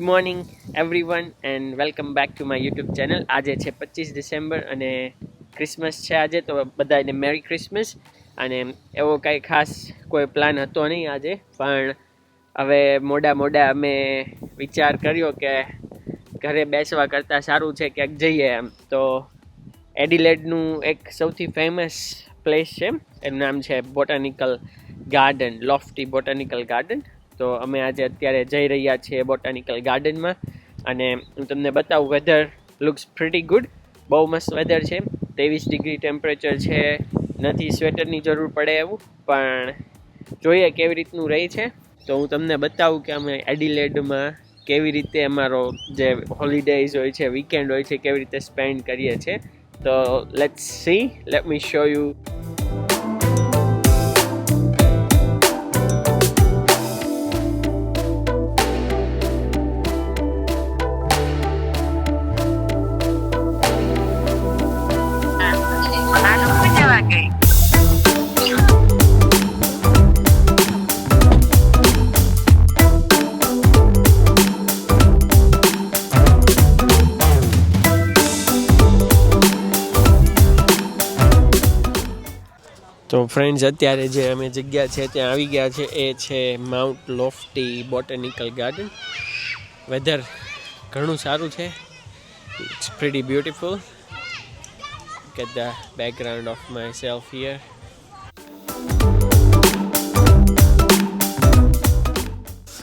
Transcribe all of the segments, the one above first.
Morning everyone and welcome back to my YouTube channel. આજે છે 25 December અને Christmas છે આજે, તો બધાને મેરી ક્રિસમસ. અને એવો કાંઈ ખાસ કોઈ પ્લાન હતો નહીં આજે, પણ હવે મોડા અમે વિચાર કર્યો કે ઘરે બેસવા કરતાં સારું છે ક્યાંક જઈએ એમ. તો એડિલેડનું એક સૌથી ફેમસ પ્લેસ છે, એનું નામ છે બોટાનિકલ ગાર્ડન, લોફ્ટી બોટાનિકલ ગાર્ડન. તો અમે આજે અત્યારે જઈ રહ્યા છીએ બોટાનિકલ ગાર્ડનમાં, અને હું તમને બતાવું. વેધર લુક્સ પ્રિટી ગુડ, બહુ મસ્ત વેધર છે. 23 ડિગ્રી ટેમ્પરેચર છે, નથી સ્વેટરની જરૂર પડે એવું, પણ જોઈએ કેવી રીતનું રહી છે. તો હું તમને બતાવું કે અમે એડિલેડમાં કેવી રીતે અમારો જે હોલિડેઝ હોય છે, વીકેન્ડ હોય છે, કેવી રીતે સ્પેન્ડ કરીએ છીએ. તો let's see, let me show you. તો ફ્રેન્ડ્સ, અત્યારે જે અમે જગ્યા છે ત્યાં આવી ગયા છે, એ છે માઉન્ટ લોફ્ટી બોટાનિકલ ગાર્ડન. વેધર ઘણું સારું છે, it's pretty beautiful. Look at the background of myself here.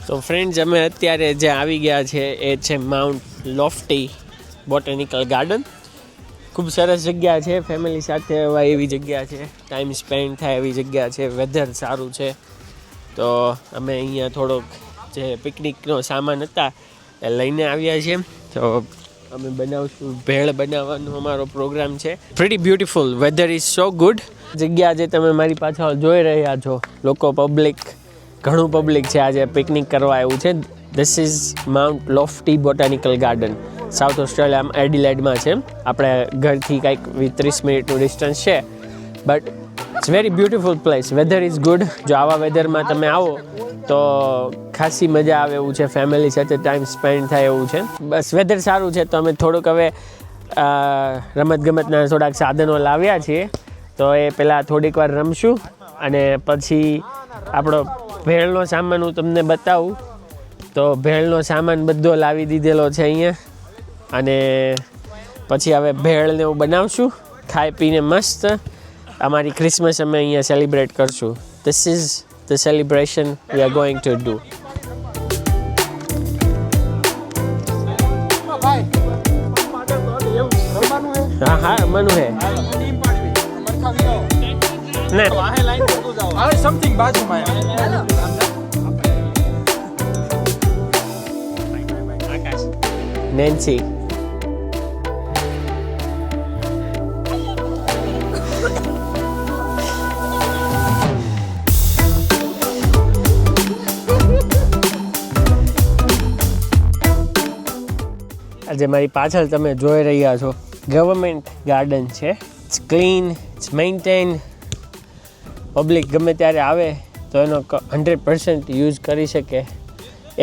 તો ફ્રેન્ડ્સ, અમે અત્યારે જે આવી ગયા છે એ છે માઉન્ટ લોફ્ટી બોટાનિકલ ગાર્ડન. ખૂબ સરસ જગ્યા છે, ફેમિલી સાથે અવાય એવી જગ્યા છે, ટાઈમ સ્પેન્ડ થાય એવી જગ્યા છે, વેધર સારું છે. તો અમે અહીંયા થોડોક જે પિકનિકનો સામાન હતા એ લઈને આવ્યા છીએ. તો અમે બનાવશું, ભેળ બનાવવાનો અમારો પ્રોગ્રામ છે. Pretty beautiful, weather is so good. જગ્યા જે તમે મારી પાછળ જોઈ રહ્યા છો, લોકો પબ્લિક, ઘણું પબ્લિક છે આજે પિકનિક કરવા આવ્યું છે. This is Mount લોફ્ટી botanical Garden, South ઓસ્ટ્રેલિયામાં એડિલેડમાં છે. આપણે ઘરથી કંઈક 30 મિનિટનું ડિસ્ટન્સ છે, but it's very beautiful place. Weather is good. જો આવા વેધરમાં તમે આવો તો ખાસી મજા આવે એવું છે, ફેમિલી સાથે ટાઈમ સ્પેન્ડ થાય એવું છે. બસ વેધર સારું છે તો અમે થોડુંક હવે રમતગમતના થોડાક સાધનો લાવ્યા છીએ, તો એ પહેલાં થોડીક વાર રમશું, અને પછી આપણો ભેળનો સામાન હું તમને બતાવું. તો ભેળનો સામાન બધો લાવી દીધેલો છે અહીંયા, અને પછી હવે ભેળને એવું બનાવશું, ખાઈ પીને મસ્ત અમારી ક્રિસમસ અમે અહીંયા સેલિબ્રેટ કરશું. This is the celebration we are going to do. હા હા, રમવાનું હે ને સમથિંગ બાજુમાં નેન્સી. આજે મારી પાછળ તમે જોઈ રહ્યા છો ગવર્મેન્ટ ગાર્ડન છે. It's clean, it's maintain. Public ગમે ત્યારે આવે તો એનો 100% યુઝ કરી શકે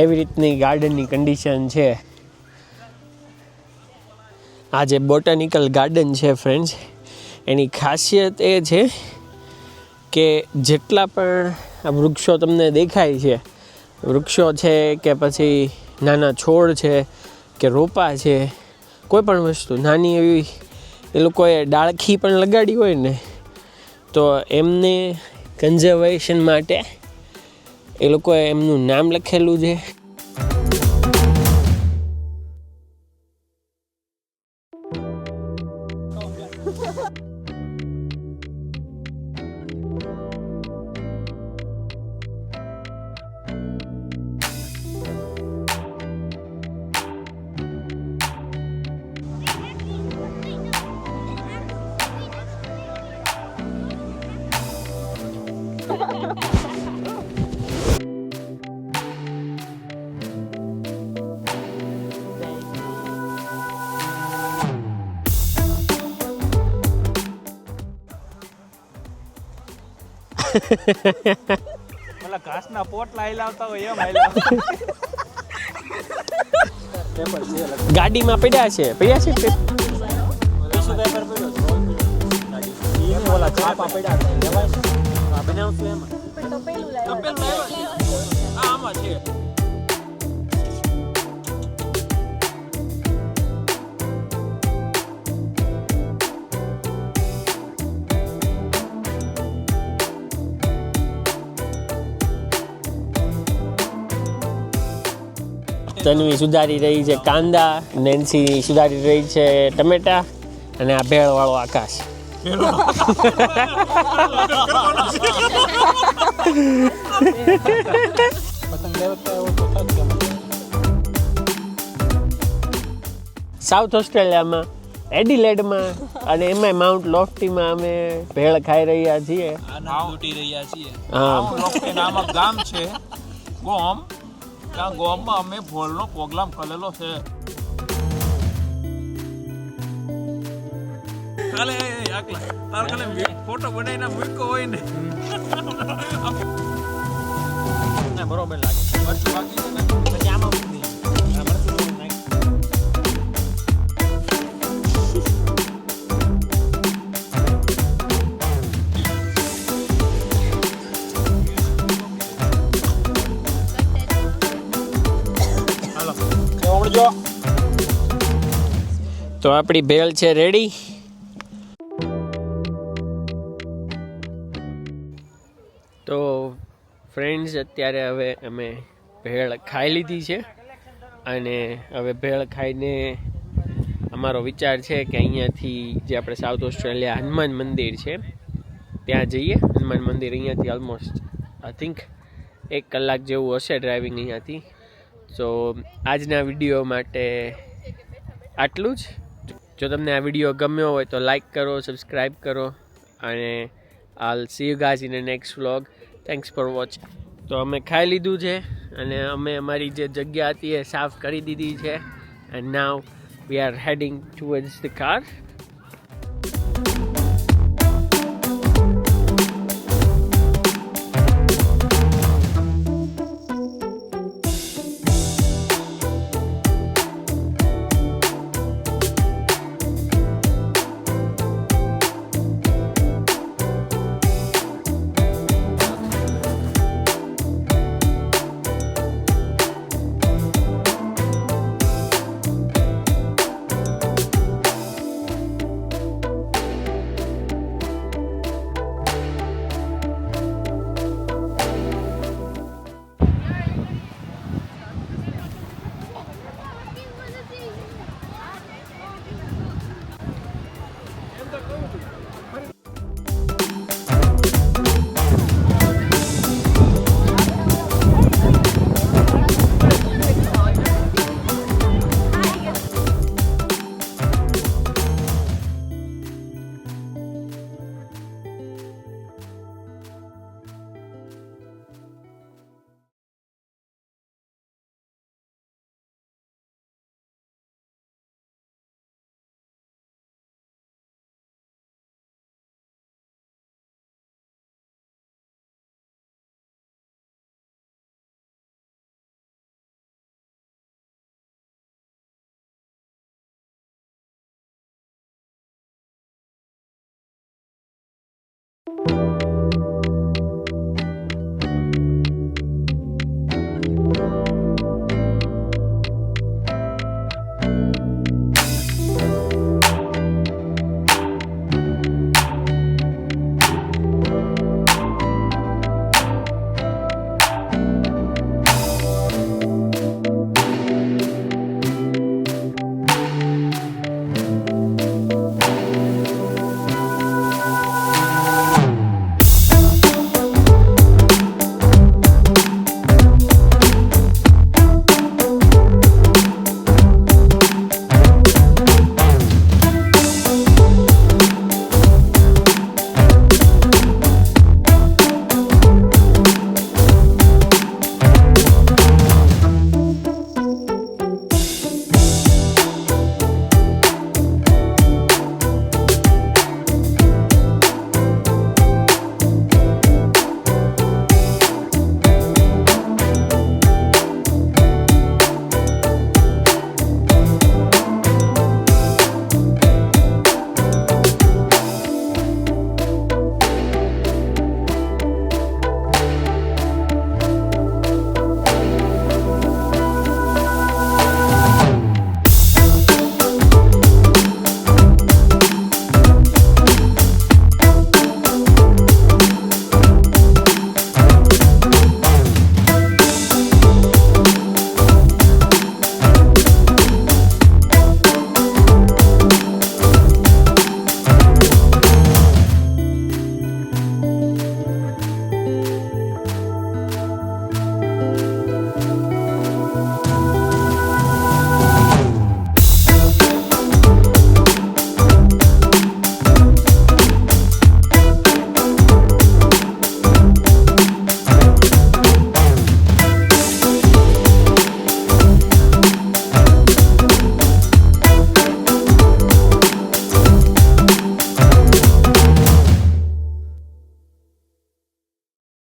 એવી રીતની ગાર્ડનની કન્ડિશન છે. આ જે બોટાનિકલ ગાર્ડન છે ફ્રેન્ડ્સ, એની ખાસિયત એ છે કે જેટલા પણ આ વૃક્ષો તમને દેખાય છે, વૃક્ષો છે કે પછી નાના છોડ છે કે રોપા છે, કોઈ પણ વસ્તુ નાની એવી એ લોકોએ ડાળખી પણ લગાડી હોય ને, તો એમને કન્ઝર્વેશન માટે એ લોકોએ એમનું નામ લખેલું છે. ઘાસના પોટલા હલાવતા હોય એમ હલાવ. ગાડીમાં પડ્યા છે પેપર. તન્વી સુધારી રહી છે કાંદા, નેન્સી સુધારી રહી છે ટમેટા અને આ ભેળવાળો આકાશ. સાઉથ ઓસ્ટ્રેલિયામાં એડિલેડમાં અને એમાં માઉન્ટ લોફ્ટીમાં અમે ભેળ ખાઈ રહ્યા છીએ. હા, લોફ્ટી નામક ગામ છે ગોમ. ત્યાં ગોમમાં અમે ભોળનો પ્રોગ્રામ કરેલો છે. કાલે તાર કાલે ફોટો બનાવીને મૂક્યો હોય ને બરોબર લાગે. મરચું બાકી છે ને પછી આમાં મૂકી દઈએ. તો આપણી ભેળ છે રેડી. તો ફ્રેન્ડ્સ અત્યારે હવે અમે ભેળ ખાઈ લીધી છે અને હવે ભેળ ખાઈને અમારો વિચાર છે કે અહીંયાથી જે આપણે સાઉથ ઓસ્ટ્રેલિયા હનુમાન મંદિર છે ત્યાં જઈએ. હનુમાન મંદિર અહીંયાથી ઓલમોસ્ટ આઈ થિંક 1 કલાક જેવું હશે ડ્રાઇવિંગ અહીંયાથી. સો આજના વિડીયો માટે આટલું જ. જો તમને આ વિડીયો ગમ્યો હોય તો લાઈક કરો, સબસ્ક્રાઈબ કરો અને I'll see you guys in the next vlog. Thanks for watching. તો અમે ખાઈ લીધું છે અને અમે અમારી જે જગ્યા હતી એ સાફ કરી દીધી છે. And now we are heading towards the car.